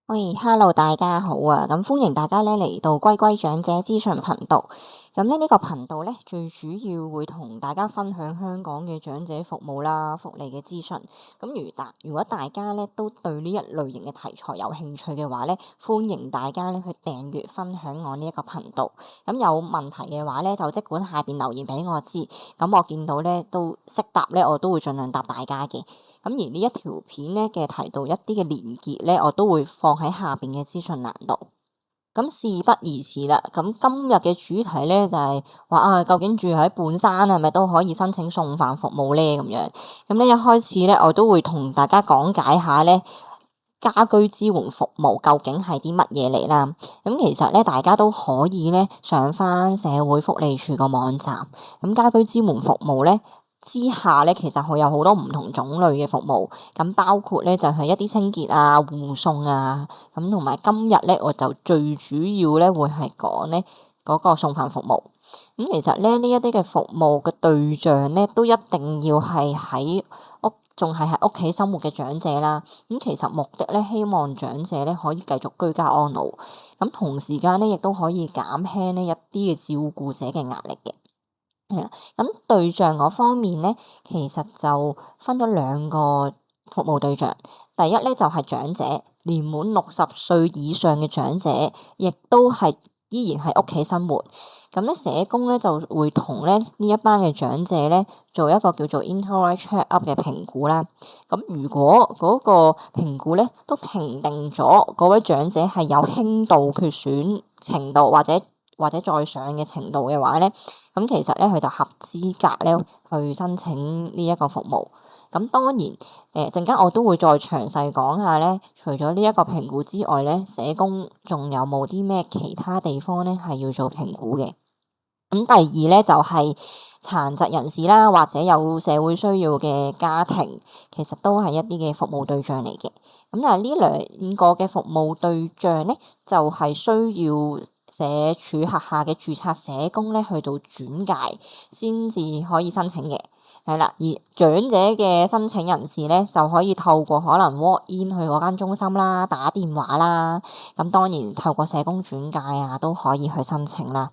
喂，Hello，大家好啊！咁歡迎大家咧嚟到龜龜長者資訊頻道。咁咧呢個頻道咧最主要會同大家分享香港嘅長者服務啦、福利嘅資訊。咁如果大家咧都對呢一類型嘅題材有興趣嘅話咧，歡迎大家咧去訂閱分享我呢一個頻道。咁有問題嘅話咧，就即管下邊留言俾我知。咁我見到咧都識答咧，我都會盡量答大家嘅。咁而呢一條片咧嘅提到一啲嘅連結咧，我都會放喺下邊嘅資訊欄度。咁事不宜遲啦，咁今日嘅主題咧就係話究竟住喺半山係咪都可以申請送飯服務咧？咁樣咁咧一開始咧，我都會同大家講解下咧家居支援服務究竟係啲乜嘢嚟啦。咁其實咧，大家都可以咧上翻社會福利署個網站，咁家居支援服務咧之下咧，其實佢有好多唔同種類嘅服務，咁包括咧就係一啲清潔啊、護送啊，咁同埋今日咧我就最主要咧會係講咧嗰個送飯服務。咁其實咧呢一啲嘅服務嘅對象咧都一定要係仲係喺屋企生活嘅長者啦。咁其實目的咧希望長者咧可以繼續居家安老，咁同時間咧亦都可以減輕呢一啲嘅照顧者嘅壓力嘅。咁對象嗰方面咧，其實就分咗兩個服務對象。第一咧就係長者，年滿60歲以上嘅長者，亦都係依然喺屋企生活。咁咧社工咧就會同咧呢一班嘅長者咧做一個叫做 Inter-Right Check-up 嘅評估啦。咁如果嗰個評估咧都評定咗嗰位長者係有輕度缺損程度或者再上嘅程度嘅話咧，咁其實咧佢就合資格咧去申請呢一個服務。咁當然陣間我都會再詳細講下咧，除咗呢一個評估之外咧，社工仲有冇啲咩其他地方咧係要做評估嘅。咁第二咧就係殘疾人士啦，或者有社會需要嘅家庭，其實都係一啲嘅服務對象嚟嘅。咁但係呢兩個嘅服務對象咧，就係需要社署轄下嘅註冊社工咧去到轉介先至可以申請嘅。係啦，而長者嘅申請人士咧，就可以透過可能 walk in 去嗰間中心啦，打電話啦，咁當然透過社工轉介啊，都可以去申請啦。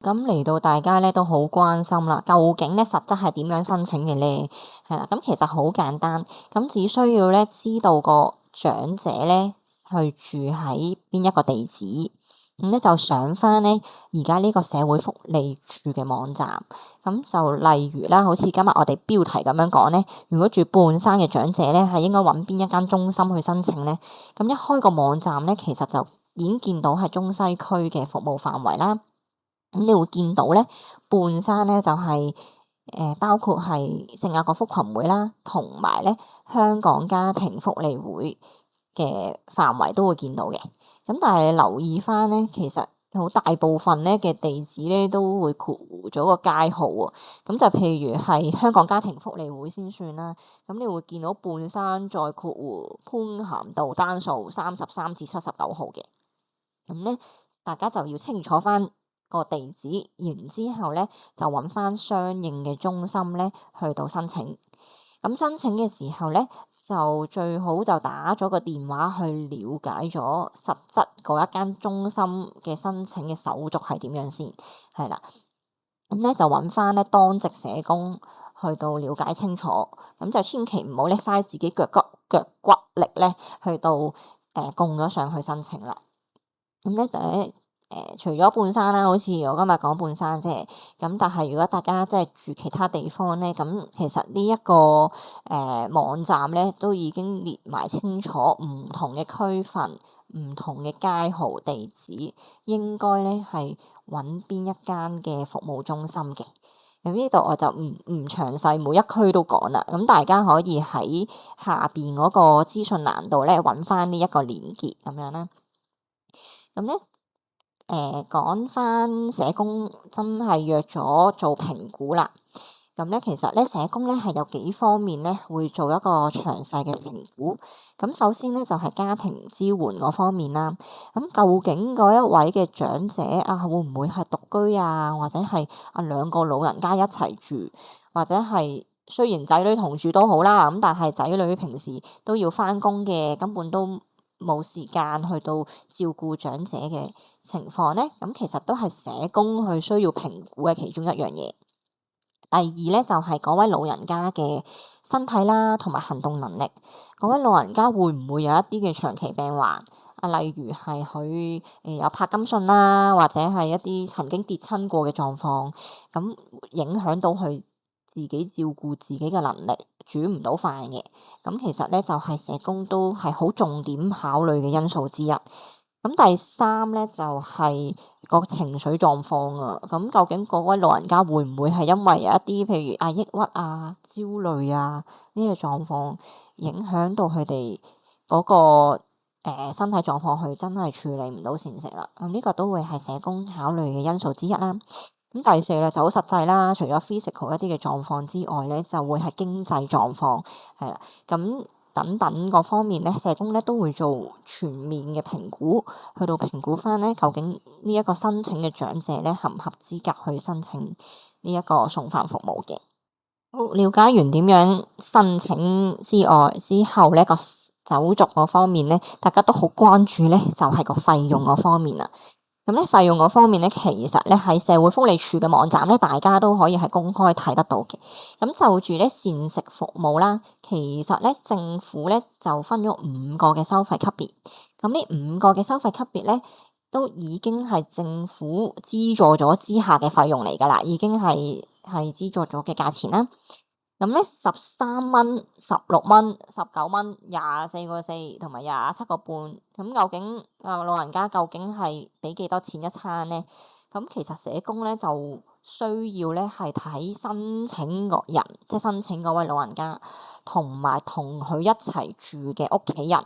咁嚟到大家咧都好關心啦，究竟咧實質係點樣申請嘅咧？係啦，咁其實好簡單，咁只需要咧知道個長者咧去住喺邊一個地址，咁咧就上翻咧而家呢個社會福利署嘅網站，咁就例如啦，好似今日我哋標題咁樣講咧，如果住半山嘅長者咧，係應該揾邊一間中心去申請咧？咁一開個網站咧，其實就已經見到係中西區嘅服務範圍啦。咁你會見到咧，半山咧就係包括係聖雅各福群會啦，同埋咧香港家庭福利會嘅範圍都會見到嘅。咁但係你留意翻咧，其實好大部分咧嘅地址咧都會括弧咗個街號喎。咁就譬如係香港家庭福利會先算啦。咁你會見到半山再括弧潘咸道單數33至79號嘅。咁咧，大家就要清楚翻個地址，然之後咧就揾翻相應嘅中心咧去到申請。咁申請嘅時候咧，就最好就打咗個電話去了解咗實質嗰一間中心嘅申請嘅手續係點樣先，係啦。咁咧就揾翻咧當值社工去到了解清楚，咁就千祈唔好咧嘥自己腳骨力咧去到供咗上去申請啦。咁咧除咗半山啦，好似我今日講半山啫。咁但係如果大家即係住其他地方咧，咁其實呢一個網站咧都已經列埋清楚唔同嘅區份、唔同嘅街號地址，應該咧係揾邊一間嘅服務中心嘅。咁呢度我就唔詳細每一區都講啦。咁大家可以喺下邊嗰個資訊欄度咧揾翻呢一個連結咁樣啦。咁咧，講翻社工真係約咗做評估啦。咁咧，其實咧社工咧係有幾方面咧會做一個詳細嘅評估。咁首先咧就係家庭支援嗰方面啦。咁究竟嗰一位嘅長者會唔會係獨居啊？或者係兩個老人家一齊住，或者係雖然仔女同住都好啦，咁但係仔女平時都要翻工嘅，根本都冇時間去到照顧長者嘅情況咧，咁其實都係社工去需要評估嘅其中一樣嘢。第二咧就係嗰位老人家嘅身體啦，同埋行動能力。嗰位老人家會唔會有一啲嘅長期病患啊？例如係佢有柏金遜啦，或者係一啲曾經跌親過嘅狀況，咁影響到佢自己照顧自己嘅能力，煮唔到飯嘅。咁其實咧就係社工都係好重點考慮嘅因素之一。咁第三咧就係個情緒狀況啊。咁究竟嗰位老人家會唔會係因為有一啲譬如抑鬱啊、焦慮啊呢個狀況影響到佢哋嗰個身體狀況，佢真係處理唔到膳食啦。咁呢個都會係社工考慮嘅因素之一啦。咁第四咧就好實際啦，除咗 physical 一啲嘅狀況之外咧，就會係經濟狀況係啦。咁等等各方面咧，社工咧都會做全面嘅評估，去到評估翻咧究竟呢一個申請嘅長者咧合唔合資格去申請呢一個送飯服務嘅。好，了解完點樣申請之後咧，個手續嗰方面咧，大家都好關注咧，就係個費用嗰方面啦。咁咧費用嗰方面咧，其實咧喺社會福利署嘅網站咧，大家都可以係公開睇得到嘅。咁就住咧膳食服務啦，其實咧政府咧就分咗5個嘅收費級別。咁呢5個嘅收費級別咧，都已經係政府資助咗之下嘅費用嚟㗎啦，已經係資助咗嘅價錢啦。咁咧13蚊、16蚊、19蚊、24.4同埋27.5，咁究竟老人家究竟係俾幾多錢一餐咧？咁其實社工咧就需要咧係睇申請個人，即係申請嗰位老人家同埋同佢一齊住嘅屋企人，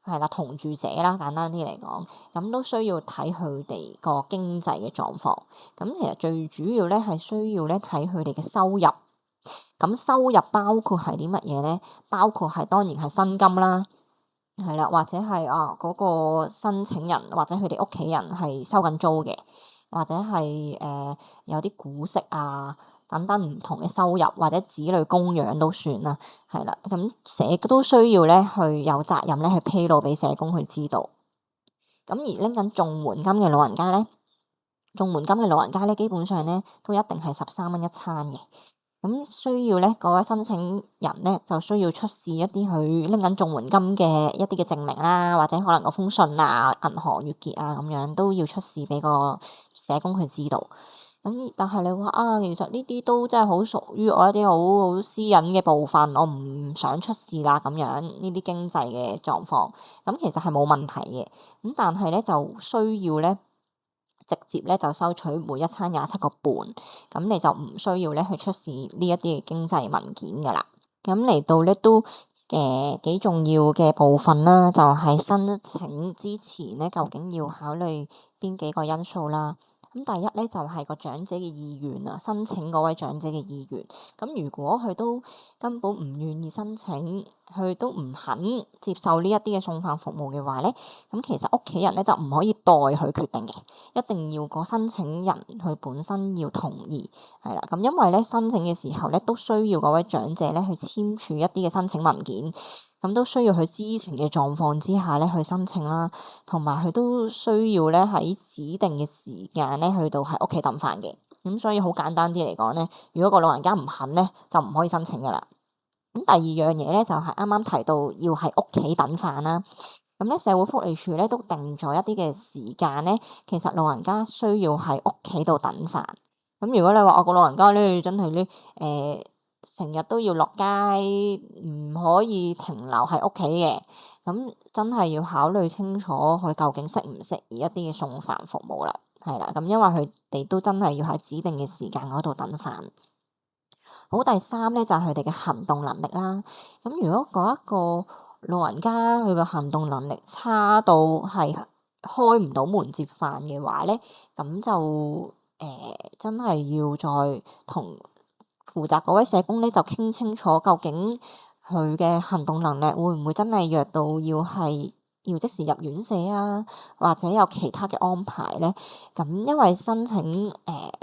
係啦，同住者啦，簡單啲嚟講，咁都需要睇佢哋個經濟嘅狀況。咁其實最主要咧係需要咧睇佢哋嘅收入。咁收入包括係啲乜嘢咧？包括係當然係薪金啦，係啦，或者係嗰個申請人或者佢哋屋企人係收緊租嘅，或者係有啲股息啊等等唔同嘅收入，或者子女供養都算啦，係啦。咁社都需要咧去有責任咧去披露俾社工去知道。咁而拎緊綜援金嘅老人家咧，基本上咧都一定係13蚊一餐嘅。咁需要咧，嗰位申請人咧就需要出示一啲佢拎緊綜援金嘅一啲嘅證明啦，或者可能嗰封信啊、銀行月結啊咁樣都要出示俾個社工去知道。咁但係你話其實呢啲都真係好屬於我一啲好私隱嘅部分，我唔想出示啦咁樣呢啲經濟嘅狀況。咁其實係冇問題嘅。咁但係咧就需要咧，直接咧就收取每一餐27.5，咁你就唔需要咧去出示呢一啲嘅經濟文件噶啦。咁嚟到咧都幾重要嘅部分啦，就係申請之前咧，究竟要考慮邊幾個因素啦。咁第一咧就係個長者嘅意願啊，申請嗰位長者嘅意願。咁如果佢都根本唔願意申請，佢都唔肯接受呢一啲嘅送飯服務嘅話咧，咁其實屋企人咧就唔可以代佢決定嘅，一定要個申請人佢本身要同意，係啦。咁因為咧申請嘅時候咧都需要嗰位長者咧去簽署一啲嘅申請文件。咁都需要佢知情嘅狀況之下咧去申請啦，同埋佢都需要咧喺指定嘅時間咧去到喺屋企等飯嘅。咁所以好簡單啲嚟講咧，如果個老人家唔肯咧，就唔可以申請噶啦。咁第二樣嘢咧就係啱啱提到要喺屋企等飯啦。咁咧社會福利署咧都定咗一啲嘅時間咧，其實老人家需要喺屋企度等飯。咁如果你話我個老人家咧真係咧成日都要落街，唔可以停留喺屋企嘅，咁真係要考慮清楚佢究竟適唔適宜一啲嘅送飯服務啦，係啦，咁因為佢哋都真係要喺指定嘅時間嗰度等飯。好，第三咧就係佢哋嘅行動能力啦。咁如果嗰一個老人家佢嘅行動能力差到係開唔到門接飯嘅話咧，咁就真係要再同負責嗰位社工咧就傾清楚，究竟佢嘅行動能力會唔會真係弱到要即時入院舍啊，或者有其他嘅安排咧？咁因為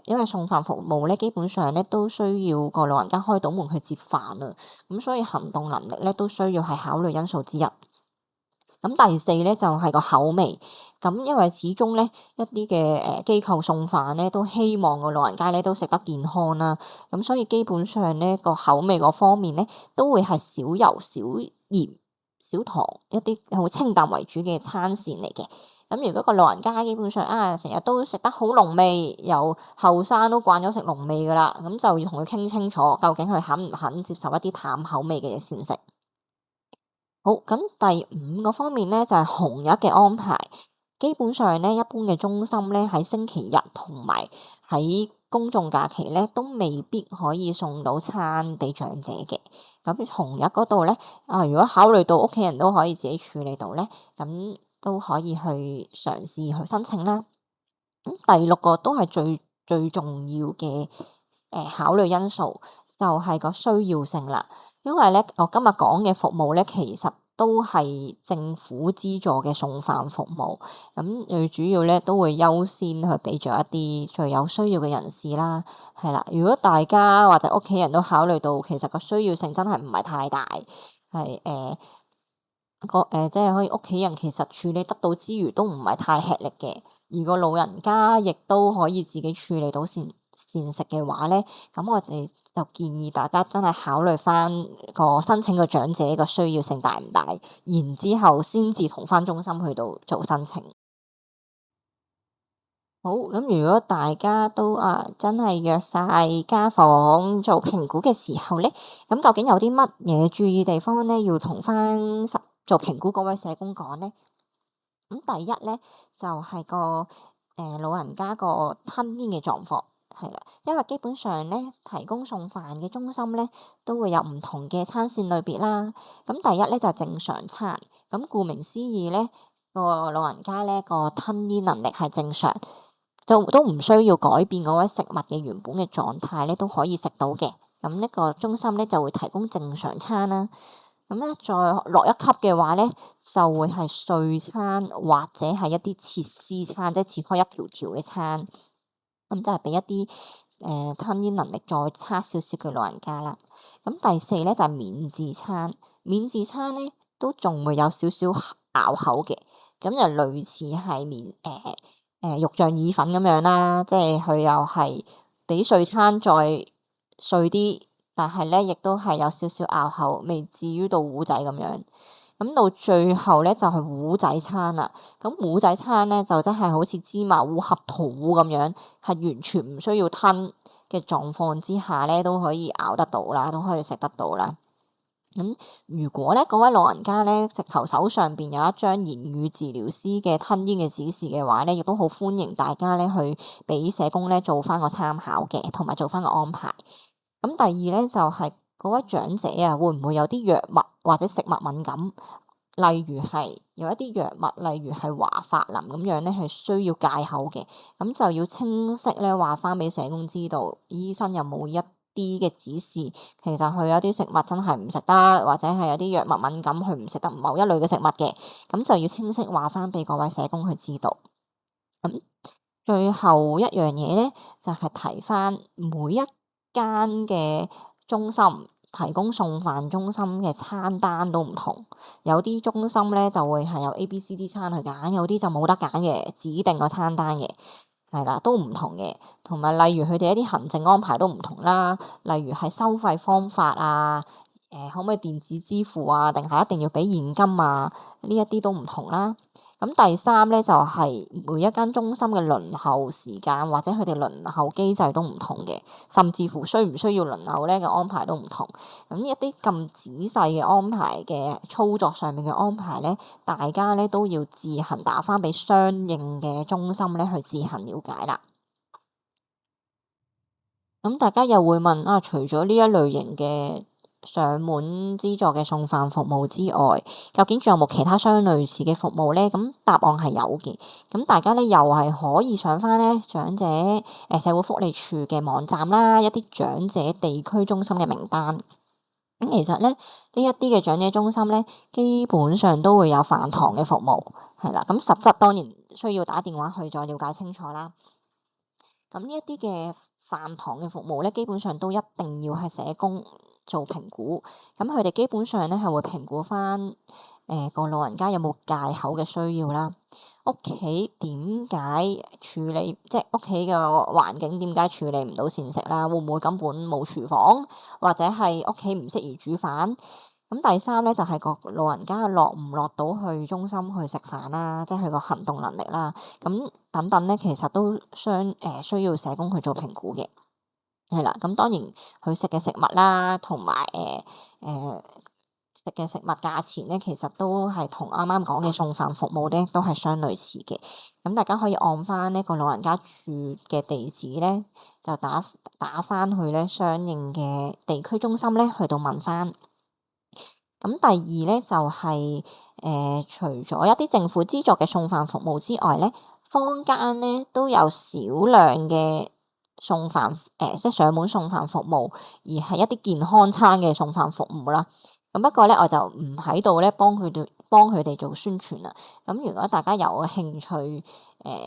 因為送飯服務咧，基本上咧都需要個老人家開到門去接飯啊，咁所以行動能力咧都需要係考慮因素之一。咁第四咧就係個口味，咁因為始終咧一啲嘅機構送飯咧都希望個老人家咧都食得健康啦，咁所以基本上咧個口味嗰方面咧都會係少油、少鹽、少糖一啲好清淡為主嘅餐線嚟嘅。咁如果個老人家基本上成日都食得好濃味，由後生都慣咗食濃味噶啦，咁就要同佢傾清楚，究竟佢肯唔肯接受一啲淡口味嘅嘢先食。好，咁第五個方面咧就係紅日嘅安排。基本上咧，一般嘅中心咧喺星期日同埋喺公眾假期咧都未必可以送到餐俾長者嘅。咁紅日嗰度咧，如果考慮到屋企人都可以自己處理到咧，咁都可以去嘗試去申請啦。咁第六個都係最重要嘅考慮因素，就係個需要性啦。因為咧，我今日講嘅服務咧，其實都係政府資助嘅送飯服務，咁最主要咧都會優先去俾咗一啲最有需要嘅人士啦，係啦。如果大家或者屋企人都考慮到，其實個需要性真係唔係太大，係即係可以屋企人其實處理得到之餘，都唔係太吃力嘅，而個老人家亦都可以自己處理到膳食嘅話咧，咁我哋就建議大家真係考慮翻個申請個長者個需要性大唔大，然之後先至同翻中心去到做申請。好，咁如果大家都真係約晒家訪做評估嘅時候咧，咁究竟有啲乜嘢注意地方咧，要同翻做評估嗰位社工講咧？咁第一咧就係個老人家個吞嚥嘅狀況，係啦，因為基本上咧提供送飯嘅中心咧都會有唔同嘅餐線類別啦。咁第一咧就係正常餐，咁顧名思義咧個老人家咧個吞嚥能力係正常，就都唔需要改變嗰位食物嘅原本嘅狀態咧都可以食到嘅。咁呢個中心咧就會提供正常餐啦。咁咧，再落一級嘅話咧，就會係碎餐或者係一啲切絲餐，即係切開一條條嘅餐。咁即係俾一啲吞嚥能力再差少少嘅老人家啦。咁第四咧就係免治餐，免治餐咧都仲會有少少咬口嘅，咁就類似係肉醬意粉咁樣啦，即係佢又係比碎餐再碎啲。但係咧，亦都係有少少拗口，未至於到糊仔咁樣。咁到最後咧，就係糊仔餐啦。咁糊仔餐咧，就真係好似芝麻糊、合桃糊咁樣，係完全唔需要吞嘅狀況之下咧，都可以咬得到啦，都可以食得到啦。咁如果咧嗰位老人家咧，直頭手上邊有一張言語治療師嘅吞嚥嘅指示嘅話咧，亦都好歡迎大家咧去俾社工咧做翻個參考嘅，同埋做翻個安排。咁第二咧就係嗰位長者會唔會有啲藥物或者食物敏感？例如係有一啲藥物，例如係華法林咁樣咧，係需要戒口嘅。咁就要清晰咧話翻俾社工知道，醫生有冇一啲嘅指示，其實佢有啲食物真係唔食得，或者係有啲藥物敏感，佢唔食得某一類嘅食物嘅。咁就要清晰話翻俾嗰位社工去知道。咁最後一樣嘢咧，就係提翻每一間嘅中心提供送飯中心嘅餐單都唔同，有啲中心咧就會係有 A、B、C、D 餐去揀，有啲就冇得揀嘅，指定個餐單嘅，係啦，都唔同嘅。同埋例如佢哋一啲行政安排都唔同啦，例如係收費方法可唔可以電子支付定係一定要俾現金呢一啲都唔同啦。咁第三咧就係每一間中心嘅輪候時間或者佢哋輪候機制都唔同嘅，甚至乎需唔需要輪候咧嘅安排都唔同。咁一啲咁仔細嘅安排嘅操作上面嘅安排咧，大家咧都要自行打返俾相應嘅中心咧去自行了解啦。咁大家又會問除咗呢一類型嘅上門資助嘅送飯服務之外，究竟仲有冇其他相類似嘅服務咧？咁答案係有嘅。咁大家咧又係可以上翻咧長者社會福利署嘅網站啦，一啲長者地區中心嘅名單。咁其實咧呢一啲嘅長者中心咧，基本上都會有飯堂嘅服務，係啦。咁實質當然需要打電話去再了解清楚啦。咁呢一啲嘅飯堂嘅服務咧，基本上都一定要係社工做評估。咁佢哋基本上咧係會評估翻個老人家有冇戒口嘅需要啦，屋企點解處理，即係屋企嘅環境點解處理唔到膳食啦？會唔會根本冇廚房，或者係屋企唔適宜煮飯？咁第三咧就係個老人家落唔落到去中心去食飯啦，即係佢個行動能力啦，咁等等咧，其實都需要社工去做評估嘅。係啦，咁當然佢食嘅食物啦，同埋食嘅食物價錢咧，其實都係同啱啱講嘅送飯服務咧，都係相類似嘅。咁大家可以按翻呢個老人家住嘅地址咧，就打翻去咧相應嘅地區中心咧，去到問翻。咁第二咧就係除咗一啲政府資助嘅送飯服務之外咧，坊間咧都有少量嘅送飯即係上門送飯服務，而係一啲健康餐嘅送飯服務啦。咁不過咧，我就唔喺度咧幫佢哋做宣傳啦。咁如果大家有興趣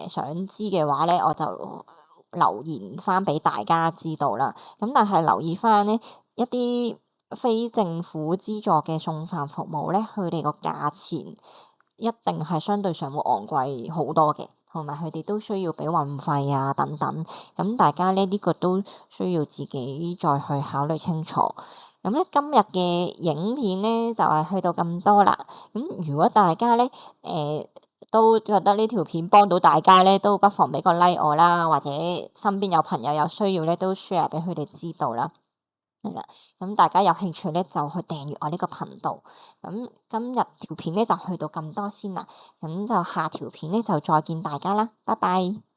想知嘅話咧，我就留言翻俾大家知道啦。咁但係留意翻呢一啲非政府資助嘅送飯服務咧，佢哋個價錢一定係相對上會昂貴好多嘅，同埋佢哋都需要俾運費啊等等。咁大家咧呢個都需要自己再去考慮清楚。咁咧今日嘅影片咧就係去到咁多啦。咁如果大家咧都覺得呢條片幫到大家咧，都不妨俾個 like 我啦，或者身邊有朋友有需要咧，都 share 俾佢哋知道啦。係啦，咁大家有興趣咧就去訂閱我呢個頻道。咁今日條片咧就去到咁多先啦，咁就下條片咧就再見大家啦，拜拜。